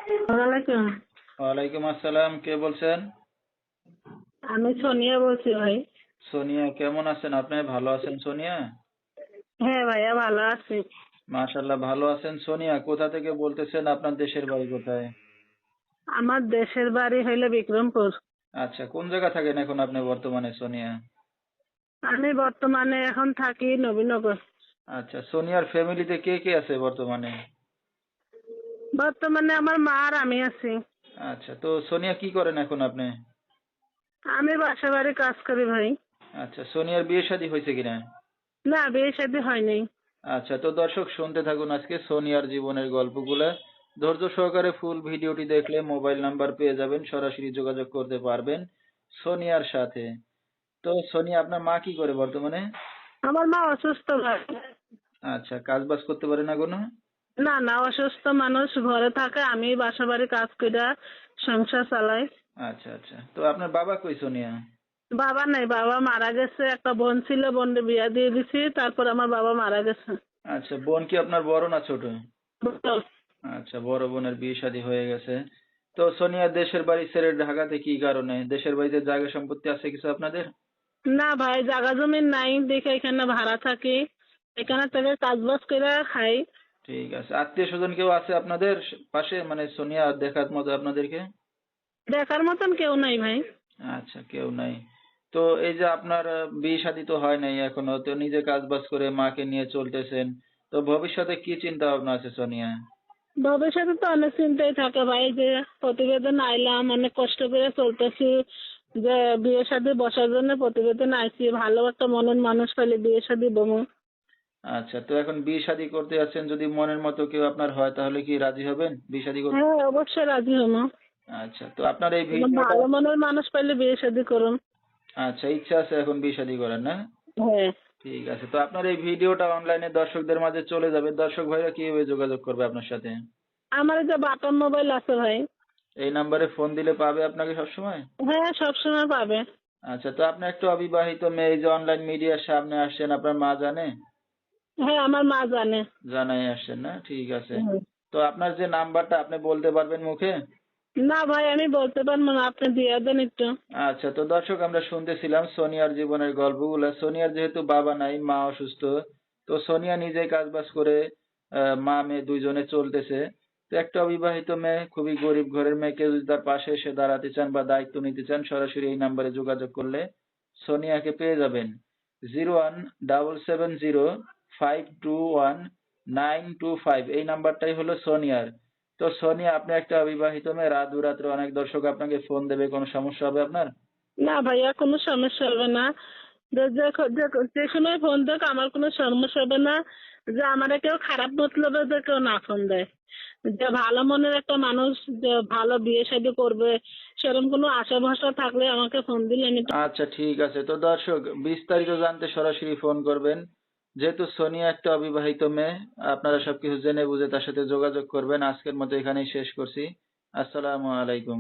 ওয়ালাইকুম। ওয়ালাইকুম আসসালাম, কে বলছেন? আমি সোনিয়া বলছি ভাই। সোনিয়া, কেমন আছেন আপনি? ভালো আছেন সোনিয়া? হ্যাঁ ভাইয়া, ভালো আছি। মাশাআল্লাহ, ভালো আছেন। সোনিয়া, কোথা থেকে বলতেছেন? আপনার দেশের বাড়ি কোথায়? আমার দেশের বাড়ি হইলো বিক্রমপুর। আচ্ছা, কোন জায়গা থাকেন এখন আপনি বর্তমানে সোনিয়া? আমি বর্তমানে এখন থাকি নবীনগর। আচ্ছা, সোনিয়ার ফ্যামিলিতে কে কে আছে বর্তমানে? বর্তমানে আমার মা আর আমি আছি। আচ্ছা, তো সোনিয়া কি করেন এখন আপনি? আমি বাসা বাড়ি কাজ করি ভাই। আচ্ছা, সোনিয়ার বিয়ে শাদী হয়েছে কিনা? না, বিয়ে শাদী হয়নি। আচ্ছা, তো দর্শক শুনতে থাকুন আজকে সোনিয়ার জীবনের গল্পগুলা। ধৈর্য সহকারে ফুল ভিডিওটি দেখলে মোবাইল নাম্বার পেয়ে যাবেন, সরাসরি যোগাযোগ করতে পারবেন সোনিয়ার সাথে। তো সোনিয়া, আপনার মা কি করে বর্তমানে? আমার মা অসুস্থ ভাই। আচ্ছা, কাজ বাজ করতে পারে না কোনো? না না, অসুস্থ মানুষ ঘরে থাকে, আমি বাসা বাড়ি কাজ করে সংসার চালাই। আচ্ছা আচ্ছা, তো আপনার বাবা কই সোনিয়া? বাবা নাই, বাবা মারা গেছে। একটা বোন ছিল, বোনকে বিয়া দিয়ে দিছি, তারপর আমার বাবা মারা গেছে। আচ্ছা, বোন কি আপনার বড় না ছোট? বুঝছো? আচ্ছা, বড় বোনের বিয়ে শাদী হয়ে গেছে। তো সোনিয়া দেশের বাড়ি ছেড়ে ঢাকাতে কি কারণে? দেশের বাড়িতে জায়গা সম্পত্তি আছে কিছু আপনাদের? না ভাই, জায়গা জমি নাই দেখে এখানে ভাড়া থাকি। এখানে থেকে কাজ বাজ করে খাই। ঠিক আছে, আত্মীয় স্বজন কেউ আছে আপনাদের পাশে, মানে সোনিয়া দেখার মতো আপনাদেরকে? দেখার মতন কেউ নাই ভাই। আচ্ছা, কেউ নাই। তো এই যে আপনার বিয়ে শাদী তো হয় নাই এখনো, তো নিজে কাজ বাজ করে মাকে নিয়ে চলতেছেন, তো ভবিষ্যতে কি চিন্তা ভাবনা আছে সোনিয়া? ভবিষ্যতে তো অনেক চিন্তাই থাকে ভাই, যে প্রতিবেদন আইলাম, অনেক কষ্ট করে চলতেছি, যে বিয়ে শাদী বসার জন্য প্রতিবেদন আইছি, ভালো একটা মনের মানুষ পেলে বিয়ে শাদী বমু। আচ্ছা, তো এখন বিয়ে শাদী করতে যাচ্ছেন, যদি মনের মতো কেউ আপনার হয় তাহলে কি রাজি হবেন বিয়ে শাদী করতে? হ্যাঁ, অবশ্যই রাজি হবো। আচ্ছা, তো আপনার এই একদম ভিডিওটা। ভালো মনের মানুষ পেলে বিয়ে শাদী করুন। আচ্ছা, ইচ্ছা আছে এখন বিয়ে শাদী করার, না? হ্যাঁ। ঠিক আছে, তো আপনার এই ভিডিওটা অনলাইনে দর্শকদের মাঝে চলে যাবে, দর্শক ভাইরা কিভাবে যোগাযোগ করবে আপনার সাথে? আমার যে বাটন মোবাইল আছে ভাই। এই নাম্বারে ফোন দিলে পাবে আপনাকে সবসময়? হ্যাঁ, সবসময় পাবে। আচ্ছা, তো আপনি একটা অবিবাহিত মেয়ে, এই যে অনলাইন মিডিয়ার সামনে আসছেন, আপনার মা জানে? হ্যাঁ, আমার মা জানে। জানাই আসছেন না, ঠিক আছে। হুম। তো আপনার যে নাম্বারটা আপনি বলতে পারবেন মুখে? না ভাই, আমি বলতে পারবো না, আপনি দিয়ে দেন একটু। আচ্ছা, তো দর্শক আমরা শুনতেছিলাম সোনিয়ার জীবনের গল্পগুলা। সোনিয়ার যেহেতু বাবা নাই, মা অসুস্থ, তো সোনিয়া নিজেই কাজবাজ করে মা মেয়ে দুইজনে চলতেছে। তো একটা অবিবাহিত মেয়ে, খুবই গরিব ঘরের মেয়েকে যদি তার পাশে এসে দাঁড়াতে চান বা দায়িত্ব নিতে চান, সরাসরি এই নাম্বারে যোগাযোগ করলে সোনিয়াকে পেয়ে যাবেন। 01705219225, এই নাম্বারটাই হলো সোনিয়ার। তো সোনিয়া, আপনি একটা অবিবাহিত মেয়ে, রাত বিরাত্রে অনেক দর্শক আপনাকে ফোন দেবে, কোনো সমস্যা হবে আপনার? না ভাইয়া, কোনো সমস্যা হবে না। যে সময় ফোন দেখ আমার কোনো সমস্যা হবে না। যে আমার কেউ খারাপ মতলবে যে কেউ না ফোন দেয়। যে ভালো মনের একটা মানুষ, যে ভালো বিয়ে শাদী করবে, সেরকম কোনো আশা ভরসা থাকলে আমাকে ফোন দিলে আমি। আচ্ছা, ঠিক আছে, তো দর্শক বিস্তারিত জানতে সরাসরি ফোন করবেন। যেহেতু সোনিয়া একটা অবিবাহিত মেয়ে, আপনারা সবকিছু জেনে বুঝে তার সাথে যোগাযোগ করবেন। আজকের মতো এখানেই শেষ করছি। আসসালামু আলাইকুম।